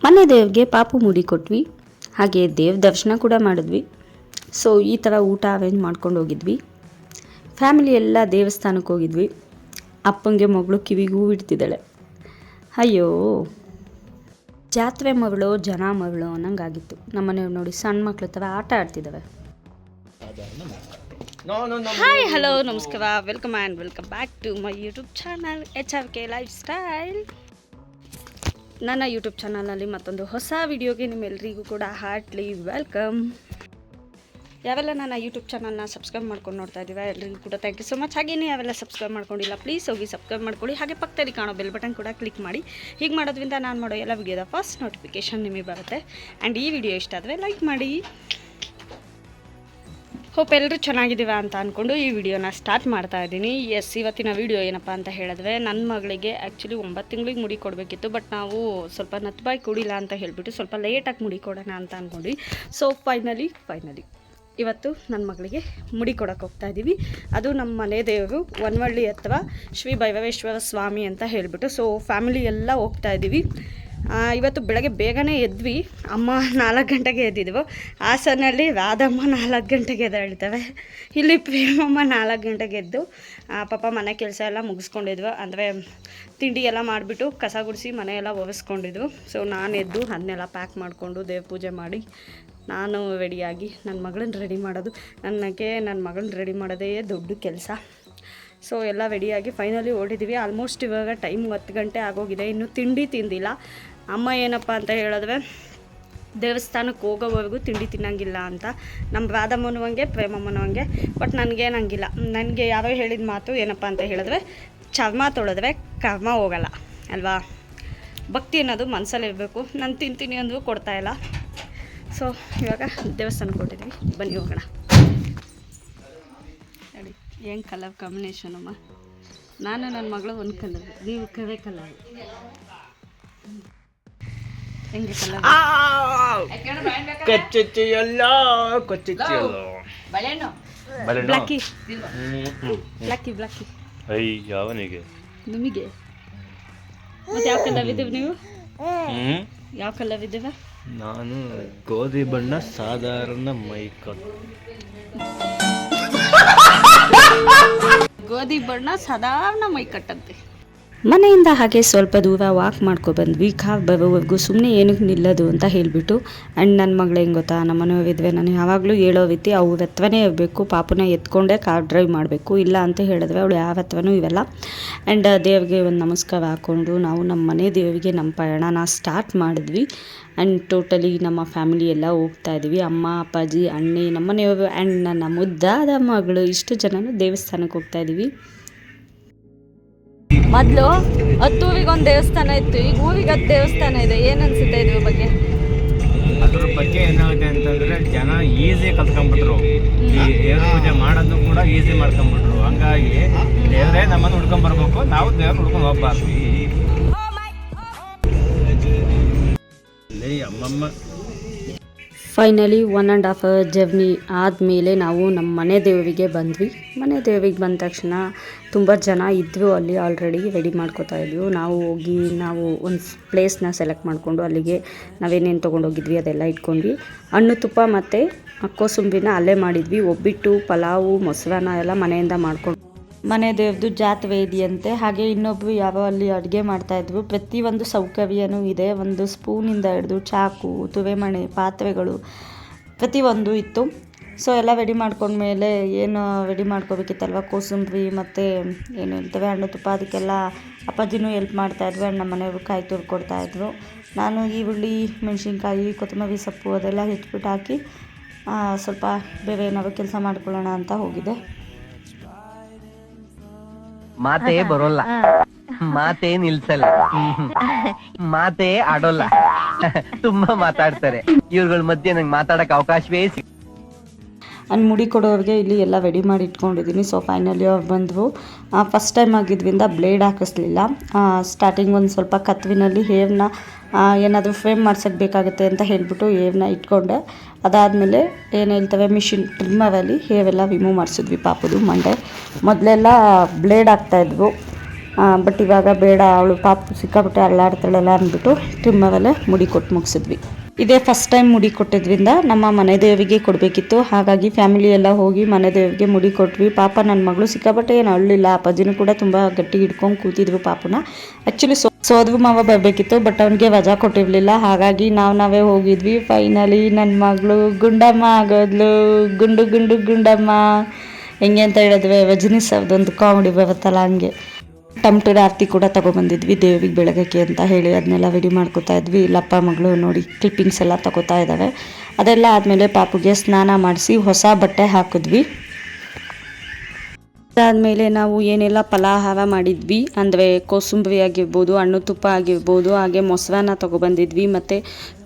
ಮನೆ ದೇವ್ರಿಗೆ ಪಾಪು ಮುಡಿ ಕೊಟ್ವಿ, ಹಾಗೆ ದೇವ್ ದರ್ಶನ ಕೂಡ ಮಾಡಿದ್ವಿ. ಸೊ ಈ ಥರ ಊಟ ಅರೇಂಜ್ ಮಾಡ್ಕೊಂಡು ಹೋಗಿದ್ವಿ. ಫ್ಯಾಮಿಲಿ ಎಲ್ಲ ದೇವಸ್ಥಾನಕ್ಕೆ ಹೋಗಿದ್ವಿ. ಅಪ್ಪಂಗೆ ಮಗಳು ಕಿವಿಗೂ ಇಡ್ತಿದ್ದಾಳೆ. ಅಯ್ಯೋ, ಜಾತ್ರೆ ಮಗಳು ಜನ ಮಗಳು ಅನ್ನಂಗಾಗಿತ್ತು. ನಮ್ಮನೆಯವ್ರು ನೋಡಿ ಸಣ್ಣ ಮಕ್ಳು ಥರ ಆಟ ಆಡ್ತಿದ್ದಾವೆ. ಹಾಯ್, ಹಲೋ, ನಮಸ್ಕಾರ, welcome back to my YouTube channel HRK lifestyle. ನನ್ನ ಯೂಟ್ಯೂಬ್ ಚಾನಲ್ನಲ್ಲಿ ಮತ್ತೊಂದು ಹೊಸ ವಿಡಿಯೋಗೆ ನಿಮ್ಮೆಲ್ಲರಿಗೂ ಕೂಡ ಹಾರ್ಟ್ಲಿ ವೆಲ್ಕಮ್. ಯಾವೆಲ್ಲ ನನ್ನ ಯೂಟ್ಯೂಬ್ ಚಾನಲ್ನ ಸಬ್ಸ್ಕ್ರೈಬ್ ಮಾಡ್ಕೊಂಡು ನೋಡ್ತಾ ಇದ್ದೀವಿ ಎಲ್ಲರಿಗೂ ಕೂಡ ಥ್ಯಾಂಕ್ ಯು ಸೊ ಮಚ್. ಹಾಗೇನೇ ಯಾವೆಲ್ಲ ಸಬ್ಸ್ಕ್ರೈಬ್ ಮಾಡ್ಕೊಂಡಿಲ್ಲ ಪ್ಲೀಸ್ ಹೋಗಿ ಸಬ್ಸ್ಕ್ರೈಬ್ ಮಾಡ್ಕೊಳ್ಳಿ. ಹಾಗೆ ಪಕ್ಕದಲ್ಲಿ ಕಾಣೋ ಬೆಲ್ ಬಟನ್ ಕೂಡ ಕ್ಲಿಕ್ ಮಾಡಿ. ಹೀಗೆ ಮಾಡೋದ್ರಿಂದ ನಾನು ಮಾಡೋ ಎಲ್ಲ ವಿಡಿಯೋದ ಫಸ್ಟ್ ನೋಟಿಫಿಕೇಷನ್ ನಿಮಗೆ ಬರುತ್ತೆ. ಆ್ಯಂಡ್ ಈ ವಿಡಿಯೋ ಇಷ್ಟ ಆದರೆ ಲೈಕ್ ಮಾಡಿ. ಹೋಪ್ ಎಲ್ಲರೂ ಚೆನ್ನಾಗಿದ್ದೀವ ಅಂತ ಅಂದ್ಕೊಂಡು ಈ ವಿಡಿಯೋನ ಸ್ಟಾರ್ಟ್ ಮಾಡ್ತಾ ಇದ್ದೀನಿ. ಇವತ್ತಿನ ವಿಡಿಯೋ ಏನಪ್ಪ ಅಂತ ಹೇಳಿದ್ರೆ, ನನ್ನ ಮಗಳಿಗೆ ಆ್ಯಕ್ಚುಲಿ 9 ತಿಂಗಳಿಗೆ ಮುಡಿ ಕೊಡಬೇಕಿತ್ತು. ಬಟ್ ನಾವು ಸ್ವಲ್ಪ ನತ್ಬಾಯಿ ಕೊಡಿಲ್ಲ ಅಂತ ಹೇಳಿಬಿಟ್ಟು ಸ್ವಲ್ಪ ಲೇಟಾಗಿ ಮುಡಿ ಕೊಡೋಣ ಅಂತ ಅಂದ್ಕೊಂಡ್ವಿ. ಸೊ ಫೈನಲಿ ಇವತ್ತು ನನ್ನ ಮಗಳಿಗೆ ಮುಡಿ ಕೊಡೋಕೆ ಹೋಗ್ತಾ ಇದ್ದೀವಿ. ಅದು ನಮ್ಮ ಮನೆ ದೇವರು ವನವಳ್ಳಿ ಅಥವಾ ಶ್ರೀ ಭೈರವೇಶ್ವರ ಸ್ವಾಮಿ ಅಂತ ಹೇಳಿಬಿಟ್ಟು. ಸೊ ಫ್ಯಾಮಿಲಿ ಎಲ್ಲ ಹೋಗ್ತಾ ಇದ್ದೀವಿ. ಇವತ್ತು ಬೆಳಗ್ಗೆ ಬೇಗನೆ ಎದ್ವಿ. ಅಮ್ಮ 4 ಗಂಟೆಗೆ ಎದ್ದಿದ್ವು. ಹಾಸನಲ್ಲಿ ರಾಧಮ್ಮ 4 ಗಂಟೆಗೆ ಎದ್ದೇಳ್ತವೆ. ಇಲ್ಲಿ ಪ್ರೇಮಮ್ಮ 4 ಗಂಟೆಗೆ ಎದ್ದು ಪಾಪ ಮನೆ ಕೆಲಸ ಎಲ್ಲ ಮುಗಿಸ್ಕೊಂಡಿದ್ವು. ಅಂದರೆ ತಿಂಡಿ ಎಲ್ಲ ಮಾಡಿಬಿಟ್ಟು ಕಸ ಗುಡಿಸಿ ಮನೆಯೆಲ್ಲ ಒರೆಸ್ಕೊಂಡಿದ್ವು. ಸೊ ನಾನು ಎದ್ದು ಅದನ್ನೆಲ್ಲ ಪ್ಯಾಕ್ ಮಾಡಿಕೊಂಡು ದೇವ್ರ ಪೂಜೆ ಮಾಡಿ ನಾನು ರೆಡಿಯಾಗಿ ನನ್ನ ಮಗಳನ್ನ ರೆಡಿ ಮಾಡೋದು. ನನ್ನ ಮಗಳನ್ನ ರೆಡಿ ಮಾಡೋದೇ ದೊಡ್ಡ ಕೆಲಸ. ಸೊ ಎಲ್ಲ ರೆಡಿಯಾಗಿ ಫೈನಲಿ ಹೊರಟಿದ್ದೀವಿ. ಆಲ್ಮೋಸ್ಟ್ ಇವಾಗ ಟೈಮ್ 10 ಗಂಟೆ ಆಗೋಗಿದೆ. ಇನ್ನೂ ತಿಂಡಿ ತಿಂದಿಲ್ಲ. ಅಮ್ಮ ಏನಪ್ಪ ಅಂತ ಹೇಳಿದ್ರೆ, ದೇವಸ್ಥಾನಕ್ಕೆ ಹೋಗೋವರೆಗೂ ತಿಂಡಿ ತಿನ್ನೋಂಗಿಲ್ಲ ಅಂತ. ನಮ್ಮ ರಾಧಮ್ಮನೂ ಹಂಗೆ, ಪ್ರೇಮಮ್ಮನೂ ಹಂಗೆ. ಬಟ್ ನನಗೇನಂಗಿಲ್ಲ. ನನಗೆ ಯಾರೋ ಹೇಳಿದ ಮಾತು ಏನಪ್ಪ ಅಂತ ಹೇಳಿದ್ರೆ, ಚರ್ಮ ತೊಳೆದ್ರೆ ಕರ್ಮ ಹೋಗಲ್ಲ ಅಲ್ವಾ. ಭಕ್ತಿ ಅನ್ನೋದು ಮನಸ್ಸಲ್ಲಿರಬೇಕು. ನಾನು ತಿಂತೀನಿ ಅಂದರೂ ಕೊಡ್ತಾಯಿಲ್ಲ. ಸೊ ಇವಾಗ ದೇವಸ್ಥಾನಕ್ಕೆ ಹೊರಟಿದ್ವಿ, ಬನ್ನಿ ಹೋಗೋಣ. ಹೇಳಿ ಹೆಂಗೆ ಕಲರ್ ಕಾಂಬಿನೇಷನ್ ಅಮ್ಮ. ನಾನು ನನ್ನ ಮಗಳು ಒಂದು ಕಲರ್, ನೀವು ಕರೆ ಕಲರ್. ಹೆಂಗೆ ಕಲರ್? ಬ್ಲಾಕಿ ಯಾವನಿಗೆ ನಿಮಗೆ ಮತ್ತೆ ಯಾವ ಕಲರ್ ಇದ್ದೀವಿ ನೀವು? ಯಾವ ಕಲರ್ ಇದ್ದೀವ? ನಾನು ಗೋಧಿ ಬಣ್ಣ, ಸಾಧಾರಣ ಮೈಕಲ್. ಗೋಧಿ ಬಣ್ಣ, ಸಾಧಾರಣ ಮೈಕಟ್ಟಂತೆ. ಮನೆಯಿಂದ ಹಾಗೆ ಸ್ವಲ್ಪ ದೂರ ವಾಕ್ ಬಂದ್ವಿ. ಕಾರ್ ಬರೋವರೆಗೂ ಸುಮ್ಮನೆ ಏನಕ್ಕೆ ನಿಲ್ಲೋದು ಅಂತ ಹೇಳಿಬಿಟ್ಟು. ಆ್ಯಂಡ್ ನನ್ನ ಮಗಳು ಹೆಂಗೆ ಗೊತ್ತಾ, ನಮ್ಮ ಮನೆಯವಿದ್ವಿ, ನಾನು ಯಾವಾಗಲೂ ಹೇಳೋ ರೀತಿ ಅವ್ರ ಹತ್ರನೇ ಇರಬೇಕು. ಪಾಪನ ಎತ್ಕೊಂಡೇ ಕಾರ್ ಡ್ರೈವ್ ಮಾಡಬೇಕು. ಇಲ್ಲ ಅಂತ ಹೇಳಿದ್ರೆ ಅವಳು ಯಾವ ಹತ್ರನೂ ಇವೆಲ್ಲ. ಆ್ಯಂಡ್ ದೇವ್ರಿಗೆ ಒಂದು ನಮಸ್ಕಾರ ಹಾಕ್ಕೊಂಡು ನಾವು ನಮ್ಮ ಮನೆ ದೇವರಿಗೆ ನಮ್ಮ ಪಯಣನ ಸ್ಟಾರ್ಟ್ ಮಾಡಿದ್ವಿ. ಆ್ಯಂಡ್ ಟೋಟಲಿ ನಮ್ಮ ಫ್ಯಾಮಿಲಿ ಎಲ್ಲ ಹೋಗ್ತಾ ಇದ್ವಿ. ಅಮ್ಮ, ಅಪ್ಪಾಜಿ, ಅಣ್ಣಿ, ನಮ್ಮ ಮನೆಯವರು ಆ್ಯಂಡ್ ನನ್ನ ಮುದ್ದಾದ ಮಗಳು, ಇಷ್ಟು ಜನನು ದೇವಸ್ಥಾನಕ್ಕೆ ಹೋಗ್ತಾ ಇದ್ದೀವಿ. ಮೊದಲು 10 ಊರಿಗೆ ಒಂದು ದೇವಸ್ಥಾನ ಇತ್ತು, ಈಗ ಊರಿಗೆ 10 ದೇವಸ್ಥಾನ ಇದೆ. ಏನು ಅನಿಸುತ್ತೆ ಇದ್ರ ಬಗ್ಗೆ? ಅದ್ರ ಬಗ್ಗೆ ಏನಾಗುತ್ತೆ ಅಂತಂದ್ರೆ, ಜನ ಈಸಿ ಕಲ್ತ್ಕೊಂಡ್ಬಿಟ್ರು. ಈ ದೇವ್ರ ಪೂಜೆ ಮಾಡೋದು ಕೂಡ ಈಸಿ ಮಾಡ್ಕೊಂಡ್ಬಿಟ್ರು. ಹಂಗಾಗಿ ದೇವರೇ ನಮ್ಮನ್ನು ಹುಡ್ಕೊಂಡ್ಬರ್ಬೇಕು, ನಾವು ದೇವ್ರ ಹುಡ್ಕೊಂಡು ಹೋಗ್ಬಾರ್ದು. ಅಮ್ಮಮ್ಮ ಫೈನಲಿ 1.5 hour ಜರ್ನಿ ಆದಮೇಲೆ ನಾವು ನಮ್ಮ ಮನೆ ದೇವರಿಗೆ ಬಂದ್ವಿ. ಮನೆ ದೇವರಿಗೆ ಬಂದ ತಕ್ಷಣ ತುಂಬ ಜನ ಇದ್ದರು ಅಲ್ಲಿ, ಆಲ್ರೆಡಿ ರೆಡಿ ಮಾಡ್ಕೋತಾ ಇದ್ವಿ. ನಾವು ಹೋಗಿ ಒಂದು ಪ್ಲೇಸ್ನ ಸೆಲೆಕ್ಟ್ ಮಾಡಿಕೊಂಡು ಅಲ್ಲಿಗೆ ನಾವೇನೇನು ತೊಗೊಂಡೋಗಿದ್ವಿ ಅದೆಲ್ಲ ಇಟ್ಕೊಂಡ್ವಿ. ಹಣ್ಣು ತುಪ್ಪ ಮತ್ತು ಕೋಸಂಬರಿನ ಅಲ್ಲೇ ಮಾಡಿದ್ವಿ. ಒಬ್ಬಿಟ್ಟು, ಪಲಾವು, ಮೊಸರನ್ನ ಎಲ್ಲ ಮನೆಯಿಂದ ಮಾಡ್ಕೊಂಡು, ಮನೆ ದೇವ್ರದ್ದು ಜಾತ್ರೆ ಇದೆಯಂತೆ. ಹಾಗೆ ಇನ್ನೊಬ್ಬರು ಯಾರೋ ಅಲ್ಲಿ ಅಡುಗೆ ಮಾಡ್ತಾಯಿದ್ರು. ಪ್ರತಿಯೊಂದು ಸೌಕರ್ಯನೂ ಇದೆ. ಒಂದು ಸ್ಪೂನಿಂದ ಹಿಡಿದು ಚಾಕು, ತುವೆಮಣೆ, ಪಾತ್ರೆಗಳು ಪ್ರತಿಯೊಂದು ಇತ್ತು. ಸೊ ಎಲ್ಲ ರೆಡಿ ಮಾಡ್ಕೊಂಡ್ಮೇಲೆ ಏನು ರೆಡಿ ಮಾಡ್ಕೋಬೇಕಿತ್ತಲ್ವ, ಕೋಸಂಬರಿ ಮತ್ತು ಏನು ಹೇಳ್ತೇವೆ ಹಣ್ಣು ತುಪ್ಪ, ಅದಕ್ಕೆಲ್ಲ ಅಪ್ಪಾಜಿನೂ ಹೆಲ್ಪ್ ಮಾಡ್ತಾಯಿದ್ರು. ನಮ್ಮ ಮನೆಯವರು ಕಾಯಿ ತುರ್ಕೊಡ್ತಾಯಿದ್ರು. ನಾನು ಈರುಳ್ಳಿ, ಮೆಣಸಿನ್ಕಾಯಿ, ಕೊತ್ತಂಬರಿ ಸೊಪ್ಪು ಅದೆಲ್ಲ ಹೆಚ್ಚಿಬಿಟ್ಟು ಹಾಕಿ ಸ್ವಲ್ಪ ಬೇರೆ ಏನಾದ್ರು ಕೆಲಸ ಮಾಡ್ಕೊಳ್ಳೋಣ ಅಂತ ಹೋಗಿದ್ದೆ. ಮಾತೇ ಬರೋಲ್ಲ, ಮಾತೇ ನಿಲ್ಸಲ್ಲ, ಮಾತೇ ಆಡೋಲ್ಲ, ತುಂಬಾ ಮಾತಾಡ್ತಾರೆ. ಇವ್ರಗಳ ಮಧ್ಯೆ ನಂಗೆ ಮಾತಾಡಕ್ ಅವಕಾಶವೇ ಅಂಡ್ ಮುಡಿ ಕೊಡೋರಿಗೆ ಇಲ್ಲಿ ಎಲ್ಲ ರೆಡಿ ಮಾಡಿ ಇಟ್ಕೊಂಡಿದ್ದೀನಿ. ಸೊ ಫೈನಲಿ ಅವ್ರು ಬಂದರು. ಫಸ್ಟ್ ಟೈಮ್ ಆಗಿದ್ರಿಂದ ಬ್ಲೇಡ್ ಹಾಕಿಸ್ಲಿಲ್ಲ. ಸ್ಟಾರ್ಟಿಂಗ್ ಒಂದು ಸ್ವಲ್ಪ ಕತ್ವಿನಲ್ಲಿ ಹೇರ್ನ ಏನಾದರೂ ಫ್ರೇಮ್ ಮಾಡ್ಸೋಕ್ಕೆ ಬೇಕಾಗುತ್ತೆ ಅಂತ ಹೇಳಿಬಿಟ್ಟು ಹೇರ್ನ ಇಟ್ಕೊಂಡೆ. ಅದಾದಮೇಲೆ ಏನು ಹೇಳ್ತೇವೆ ಮಿಷಿನ್ ಟ್ರಿಮ್ಮರಲ್ಲಿ ಹೇರೆಲ್ಲ ರಿಮೂವ್ ಮಾಡಿಸಿದ್ವಿ ಪಾಪದು ಮಂಡೆ. ಮೊದಲೆಲ್ಲ ಬ್ಲೇಡ್ ಹಾಕ್ತಾಯಿದ್ವು. ಬಟ್ ಇವಾಗ ಬೇಡ, ಅವಳು ಪಾಪು ಸಿಕ್ಕಾಬಿಟ್ಟೆ ಅಳ್ಳಾಡ್ತಾಳಲ್ಲ ಅಂದ್ಬಿಟ್ಟು ಟ್ರಿಮ್ಮರಲ್ಲೇ ಮುಡಿ ಕೊಟ್ಟು ಮುಗಿಸಿದ್ವಿ. ಇದೇ ಫಸ್ಟ್ ಟೈಮ್ ಮುಡಿ ಕೊಟ್ಟಿದ್ರಿಂದ ನಮ್ಮ ಮನೆ ದೇವರಿಗೆ ಕೊಡಬೇಕಿತ್ತು. ಹಾಗಾಗಿ ಫ್ಯಾಮಿಲಿ ಎಲ್ಲ ಹೋಗಿ ಮನೆ ದೇವರಿಗೆ ಮುಡಿ ಕೊಟ್ವಿ. ಪಾಪ ನನ್ನ ಮಗಳು ಸಿಕ್ಕಾಬಟ್ಟೆ ಏನು ಅಳ್ಳಿಲ್ಲ. ಅಪ್ಪಾಜಿನೂ ಕೂಡ ತುಂಬ ಗಟ್ಟಿ ಹಿಡ್ಕೊಂಡು ಕೂತಿದ್ವಿ ಪಾಪುನ. ಆ್ಯಕ್ಚುಲಿ ಸೋದವು ಮಾವ ಬರಬೇಕಿತ್ತು, ಬಟ್ ಅವನಿಗೆ ವಜಾ ಕೊಟ್ಟಿರಲಿಲ್ಲ. ಹಾಗಾಗಿ ನಾವೇ ಹೋಗಿದ್ವಿ. ಫೈನಲಿ ನನ್ನ ಮಗಳು ಗುಂಡಮ್ಮ ಆಗೋದ್ಲು. ಗುಂಡಮ್ಮ ಹೆಂಗೆ ಅಂತ ಹೇಳಿದ್ವಿ, ರಜನಿ ಸರ್ದೊಂದು ಕಾಮಿಡಿ ಬರುತ್ತಲ್ಲ ಹಂಗೆ. ಟಮಟದ ಆರತಿ ಕೂಡ ತೊಗೊಬಂದಿದ್ವಿ ದೇವಿಗೆ ಬೆಳಗಕ್ಕೆ ಅಂತ ಹೇಳಿ, ಅದನ್ನೆಲ್ಲ ರೆಡಿ ಮಾಡ್ಕೋತಾ ಇದ್ವಿ. ಇಲ್ಲಪ್ಪ ಮಗಳು ನೋಡಿ ಕ್ಲಿಪ್ಪಿಂಗ್ಸ್ ಎಲ್ಲ ತಗೋತಾ ಇದ್ದಾವೆ. ಅದೆಲ್ಲ ಆದಮೇಲೆ ಪಾಪುಗೆ ಸ್ನಾನ ಮಾಡಿಸಿ ಹೊಸ ಬಟ್ಟೆ ಹಾಕಿದ್ವಿ. ಅದಾದಮೇಲೆ ನಾವು ಏನೆಲ್ಲ ಫಲಾಹಾರ ಮಾಡಿದ್ವಿ ಅಂದರೆ ಕೋಸಂಬರಿ ಆಗಿರ್ಬೋದು, ಹಣ್ಣು ತುಪ್ಪ ಆಗಿರ್ಬೋದು, ಹಾಗೆ ಮೊಸರನ್ನ ತೊಗೊಬಂದಿದ್ವಿ ಮತ್ತು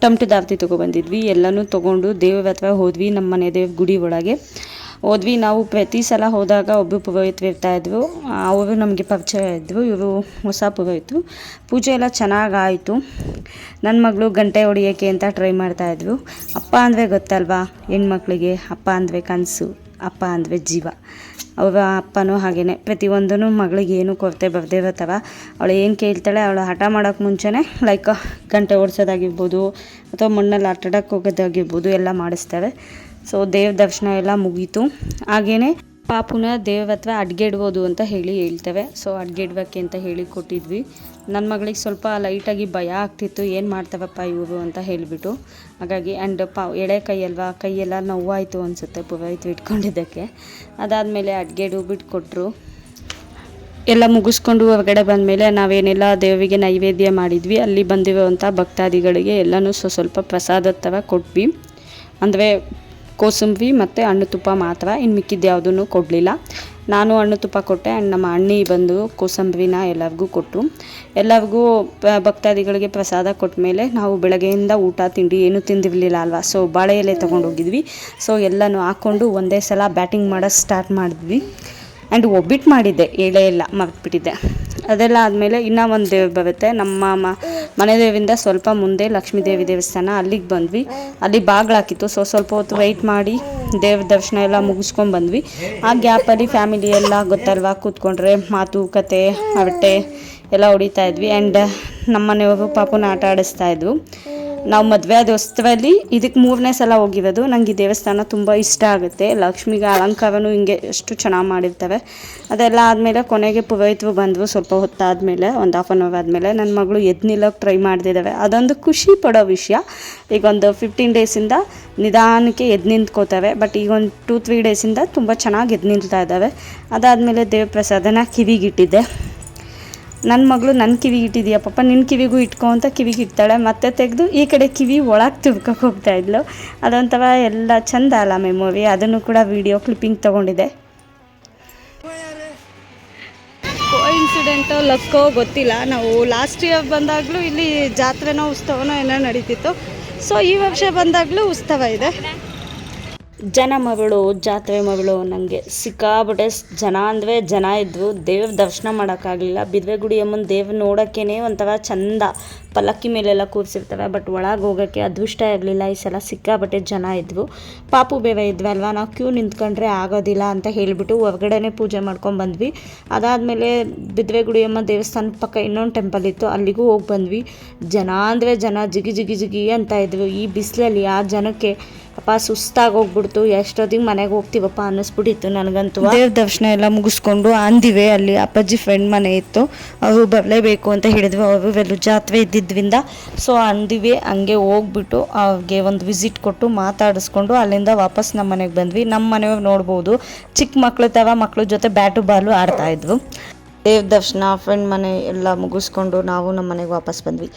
ಟಮಟದ ಆರತಿ ತೊಗೊಬಂದಿದ್ವಿ. ಎಲ್ಲನೂ ತೊಗೊಂಡು ದೇವ್ರ ಹತ್ರ ಹೋದ್ವಿ. ನಮ್ಮ ಮನೆ ದೇವ್ರ ಗುಡಿ ಒಳಗೆ ಹೋದ್ವಿ. ನಾವು ಪ್ರತಿ ಸಲ ಹೋದಾಗ ಒಬ್ಬರು ಪುರೋಹಿತರು ಇರ್ತಾಯಿದ್ರು. ಅವರು ನಮಗೆ ಪರಿಚಯ ಇದ್ದರು. ಇವರು ಹೊಸ ಪುರೋಹಿತರು. ಪೂಜೆ ಎಲ್ಲ ಚೆನ್ನಾಗಾಯಿತು. ನನ್ನ ಮಗಳು ಗಂಟೆ ಹೊಡಿಯೋಕ್ಕೆ ಅಂತ ಟ್ರೈ ಮಾಡ್ತಾಯಿದ್ರು. ಅಪ್ಪ ಅಂದರೆ ಗೊತ್ತಲ್ವಾ ಹೆಣ್ಮಕ್ಳಿಗೆ, ಅಪ್ಪ ಅಂದರೆ ಕನಸು, ಅಪ್ಪ ಅಂದರೆ ಜೀವ. ಅವರ ಅಪ್ಪನೂ ಹಾಗೇ ಪ್ರತಿಯೊಂದೂ ಮಗಳಿಗೆ ಏನು ಕೊರತೆ ಬರದೇ ಇರೋ ಅವಳು ಏನು ಕೇಳ್ತಾಳೆ ಅವಳು ಹಠ ಮಾಡೋಕ್ಕೆ ಮುಂಚೆನೇ ಲೈಕ್ ಗಂಟೆ ಓಡಿಸೋದಾಗಿರ್ಬೋದು ಅಥವಾ ಮಣ್ಣಲ್ಲಿ ಆಟಾಡಕ್ಕೆ ಹೋಗೋದಾಗಿರ್ಬೋದು ಎಲ್ಲ ಮಾಡಿಸ್ತಾರೆ. ಸೊ ದೇವ್ರ ದರ್ಶನ ಎಲ್ಲ ಮುಗೀತು. ಹಾಗೆಯೇ ಪಾಪುನ ದೇವ್ರ ಹತ್ರ ಅಡ್ಗೆ ಇಡ್ಬೋದು ಅಂತ ಹೇಳ್ತೇವೆ. ಸೊ ಅಡ್ಗೆ ಇಡ್ಬೇಕೆ ಅಂತ ಹೇಳಿ ಕೊಟ್ಟಿದ್ವಿ. ನನ್ನ ಮಗಳಿಗೆ ಸ್ವಲ್ಪ ಲೈಟಾಗಿ ಭಯ ಆಗ್ತಿತ್ತು, ಏನು ಮಾಡ್ತಾವಪ್ಪ ಇವರು ಅಂತ ಹೇಳಿಬಿಟ್ಟು. ಹಾಗಾಗಿ ಆ್ಯಂಡ್ ಎಳೆ ಕೈ ಅಲ್ವಾ, ಕೈಯೆಲ್ಲ ನೋವಾಯಿತು ಅನಿಸುತ್ತೆ ಪುರೋಹಿತರು ಇಟ್ಕೊಂಡಿದ್ದಕ್ಕೆ. ಅದಾದಮೇಲೆ ಅಡ್ಗೆ ಬಿಟ್ಕೊಟ್ರು. ಎಲ್ಲ ಮುಗಿಸ್ಕೊಂಡು ಹೊರಗಡೆ ಬಂದಮೇಲೆ ನಾವೇನೆಲ್ಲ ದೇವರಿಗೆ ನೈವೇದ್ಯ ಮಾಡಿದ್ವಿ, ಅಲ್ಲಿ ಬಂದಿರುವಂಥ ಭಕ್ತಾದಿಗಳಿಗೆ ಎಲ್ಲನೂ ಸ್ವಲ್ಪ ಪ್ರಸಾದದ ಥರ ಕೊಟ್ವಿ. ಅಂದರೆ ಕೋಸಂಬರಿ ಮತ್ತು ಹಣ್ಣು ತುಪ್ಪ ಮಾತ್ರ, ಇನ್ನು ಮಿಕ್ಕಿದ್ದು ಯಾವುದೂ ಕೊಡಲಿಲ್ಲ. ನಾನು ಹಣ್ಣು ತುಪ್ಪ ಕೊಟ್ಟೆ ಆ್ಯಂಡ್ ನಮ್ಮ ಅಣ್ಣಿ ಬಂದು ಕೋಸಂಬರಿನ ಎಲ್ಲರಿಗೂ ಕೊಟ್ಟರು. ಎಲ್ಲರಿಗೂ ಭಕ್ತಾದಿಗಳಿಗೆ ಪ್ರಸಾದ ಕೊಟ್ಟ ಮೇಲೆ ನಾವು ಬೆಳಗ್ಗೆಯಿಂದ ಊಟ ತಿಂಡಿ ಏನೂ ತಿಂದಿರಲಿಲ್ಲ ಅಲ್ವಾ. ಸೊ ಬಾಳೆ ಎಲೆ ತೊಗೊಂಡೋಗಿದ್ವಿ. ಸೊ ಎಲ್ಲನೂ ಹಾಕ್ಕೊಂಡು ಒಂದೇ ಸಲ ಬ್ಯಾಟಿಂಗ್ ಮಾಡೋದು ಸ್ಟಾರ್ಟ್ ಮಾಡಿದ್ವಿ. ಆ್ಯಂಡ್ ಒಬ್ಬಿಟ್ಟು ಮಾಡಿದ್ದೆ, ಎಳೆ ಎಲ್ಲ ಮರ್ತ್ಬಿಟ್ಟಿದ್ದೆ. ಅದೆಲ್ಲ ಆದಮೇಲೆ ಇನ್ನೂ ಒಂದು ದೇವ್ರು ಬರುತ್ತೆ. ನಮ್ಮ ಮನೆ ದೇವರಿಂದ ಸ್ವಲ್ಪ ಮುಂದೆ ಲಕ್ಷ್ಮೀ ದೇವಿ ದೇವಸ್ಥಾನ, ಅಲ್ಲಿಗೆ ಬಂದ್ವಿ. ಅಲ್ಲಿ ಬಾಗಿಲಾಕಿತ್ತು. ಸೊ ಸ್ವಲ್ಪ ಹೊತ್ತು ವೆಯ್ಟ್ ಮಾಡಿ ದೇವ್ರ ದರ್ಶನ ಎಲ್ಲ ಮುಗಿಸ್ಕೊಂಡು ಬಂದ್ವಿ. ಆ ಗ್ಯಾಪಲ್ಲಿ ಫ್ಯಾಮಿಲಿ ಎಲ್ಲ ಗೊತ್ತಲ್ವಾ ಕೂತ್ಕೊಂಡ್ರೆ ಮಾತು ಕತೆ ಹರಟೆ ಎಲ್ಲ ಹೊಡಿತಾ ಇದ್ವಿ. ಆ್ಯಂಡ್ ನಮ್ಮ ಮನೆಯವರು ಪಾಪುನ ಆಟ ಆಡಿಸ್ತಾಯಿದ್ವು. ನಾವು ಮದುವೆ ಆದ ಹೊಸದಲ್ಲಿ ಇದಕ್ಕೆ 3ನೇ ಸಲ ಹೋಗಿರೋದು. ನನಗೆ ಈ ದೇವಸ್ಥಾನ ತುಂಬ ಇಷ್ಟ ಆಗುತ್ತೆ. ಲಕ್ಷ್ಮಿಗೆ ಅಲಂಕಾರನೂ ಹಿಂಗೆ ಎಷ್ಟು ಚೆನ್ನಾಗಿ ಮಾಡಿರ್ತಾರೆ. ಅದೆಲ್ಲ ಆದಮೇಲೆ ಕೊನೆಗೆ ಪುರೋಹಿತರು ಬಂದರು. ಸ್ವಲ್ಪ ಹೊತ್ತಾದಮೇಲೆ ಒಂದು ಹಾಫ್ ಆನ್ ಅವರ್ ಆದಮೇಲೆ ನನ್ನ ಮಗಳು ಎದ್ದು ನಿಲ್ಲೋಕ್ಕೆ ಟ್ರೈ ಮಾಡ್ತಿದ್ದಾವೆ. ಅದೊಂದು ಖುಷಿ ಪಡೋ ವಿಷಯ. ಈಗ ಒಂದು 15 ಡೇಸಿಂದ ನಿಧಾನಕ್ಕೆ ಎದ್ದು ನಿಂತ್ಕೋತವೆ. ಬಟ್ ಈಗ ಒಂದು 2-3 ಡೇಸಿಂದ ತುಂಬ ಚೆನ್ನಾಗಿ ಎದ್ದು ನಿಲ್ತಾ ಇದ್ದಾವೆ. ಅದಾದಮೇಲೆ ದೇವ್ರ ಪ್ರಸಾದನ ಕಿವಿಗಿಟ್ಟಿದ್ದೆ. ನನ್ನ ಮಗಳು ನನ್ನ ಕಿವಿಗೆ ಇಟ್ಟಿದೀಯ ಪಾಪ, ನಿನ್ನ ಕಿವಿಗೂ ಇಟ್ಕೊ ಅಂತ ಕಿವಿಗೆ ಇಡ್ತಾಳೆ. ಮತ್ತೆ ತೆಗೆದು ಈ ಕಡೆ ಕಿವಿ ಒಳಗೆ ತುರ್ಕಕ್ಕೆ ಹೋಗ್ತಾಯಿದ್ಲು. ಅದೊಂಥರ ಎಲ್ಲ ಚಂದ ಅಲ್ಲ ಮೆಮೊರಿ. ಅದನ್ನು ಕೂಡ ವಿಡಿಯೋ ಕ್ಲಿಪ್ಪಿಂಗ್ ತೊಗೊಂಡಿದ್ದೆ. ಕೋಇನ್ಸಿಡೆಂಟೋ ಲಕ್ಕೋ ಗೊತ್ತಿಲ್ಲ. ನಾವು ಲಾಸ್ಟ್ ಇಯರ್ ಬಂದಾಗಲೂ ಇಲ್ಲಿ ಜಾತ್ರೆನೋ ಉತ್ಸವನೋ ಏನೋ ನಡೀತಿತ್ತು. ಸೊ ಈ ವರ್ಷ ಬಂದಾಗಲೂ ಉತ್ಸವ ಇದೆ. ಜನ ಮಗಳು ಜಾತ್ರೆ ಮಗಳು ನನಗೆ ಸಿಕ್ಕಾಬಿಟ್ಟೆ ಜನ ಅಂದರೆ ಜನ ಇದ್ದರು. ದೇವ್ರ ದರ್ಶನ ಮಾಡೋಕ್ಕಾಗಲಿಲ್ಲ. ಬಿದ್ವೆಗುಡಿ ಅಮ್ಮನ ದೇವ್ರ ನೋಡೋಕ್ಕೇ ಒಂಥರ ಚಂದ, ಪಲ್ಲಕ್ಕಿ ಮೇಲೆಲ್ಲ ಕೂರಿಸಿರ್ತಾರೆ. ಬಟ್ ಒಳಗೆ ಹೋಗೋಕ್ಕೆ ಅದೃಷ್ಟ ಇರಲಿಲ್ಲ. ಈ ಸಲ ಸಿಕ್ಕಾಬಟ್ಟೆ ಜನ ಇದ್ದರು. ಪಾಪು ಬೇರೆ ಇದ್ವಲ್ವ, ನಾವು ಕ್ಯೂ ನಿಂತ್ಕೊಂಡ್ರೆ ಆಗೋದಿಲ್ಲ ಅಂತ ಹೇಳಿಬಿಟ್ಟು ಹೊರಗಡೆನೇ ಪೂಜೆ ಮಾಡ್ಕೊಂಡು ಬಂದ್ವಿ. ಅದಾದಮೇಲೆ ಬಿದ್ವೆಗುಡಿ ಅಮ್ಮ ದೇವಸ್ಥಾನದ ಪಕ್ಕ ಇನ್ನೊಂದು ಟೆಂಪಲ್ ಇತ್ತು, ಅಲ್ಲಿಗೂ ಹೋಗಿ ಬಂದ್ವಿ. ಜನ ಅಂದರೆ ಜನ ಜಿಗಿ ಜಿಗಿ ಜಿಗಿ ಅಂತ ಇದ್ದರು. ಈ ಬಿಸಿಲಲ್ಲಿ ಆ ಜನಕ್ಕೆ ಅಪ್ಪ ಸುಸ್ತಾಗಿ ಹೋಗ್ಬಿಡ್ತು. ಎಷ್ಟೊತ್ತಿಗೆ ಮನೆಗೆ ಹೋಗ್ತೀವಪ್ಪ ಅನ್ನಿಸ್ಬಿಟ್ಟಿತ್ತು ನನಗಂತೂ. ದೇವ್ರ ದರ್ಶನ ಎಲ್ಲ ಮುಗಿಸ್ಕೊಂಡು ಅಂದಿವೆ. ಅಲ್ಲಿ ಅಪ್ಪಾಜಿ ಫ್ರೆಂಡ್ ಮನೆ ಇತ್ತು, ಅವರು ಬರಲೇಬೇಕು ಅಂತ ಹೇಳಿದ್ವಿ. ಅವರು ಎಲ್ಲೂ ಜಾತ್ರೆ ಇದ್ದಿದ್ದರಿಂದ ಸೊ ಅಂದಿವಿ. ಹಂಗೆ ಹೋಗ್ಬಿಟ್ಟು ಅವ್ರಿಗೆ ಒಂದು ವಿಸಿಟ್ ಕೊಟ್ಟು ಮಾತಾಡಿಸ್ಕೊಂಡು ಅಲ್ಲಿಂದ ವಾಪಸ್ ನಮ್ಮ ಮನೆಗೆ ಬಂದ್ವಿ. ನಮ್ಮ ಮನೆಯವ್ರು ನೋಡ್ಬೋದು, ಚಿಕ್ಕ ಮಕ್ಳು ಥರ ಮಕ್ಳ ಜೊತೆ ಬ್ಯಾಟು ಬಾಲು ಆಡ್ತಾಯಿದ್ವು. ದೇವ್ರ ದರ್ಶನ ಫ್ರೆಂಡ್ ಮನೆ ಎಲ್ಲ ಮುಗಿಸ್ಕೊಂಡು ನಾವು ನಮ್ಮ ಮನೆಗೆ ವಾಪಸ್ ಬಂದ್ವಿ.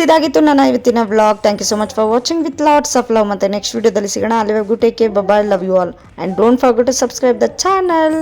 ಇದಾಗಿತ್ತು ನನ್ನ ಇವತ್ತಿನ vlog. Thank you so much for watching with lots of love. ಮತ್ತು ನೆಕ್ಸ್ಟ್ ವೀಡಿಯೋದಲ್ಲಿ ಸಿಗೋಣ. ಅಲ್ಲಿವರೆಗೂ take care, bye, love you all and don't forget to subscribe the channel.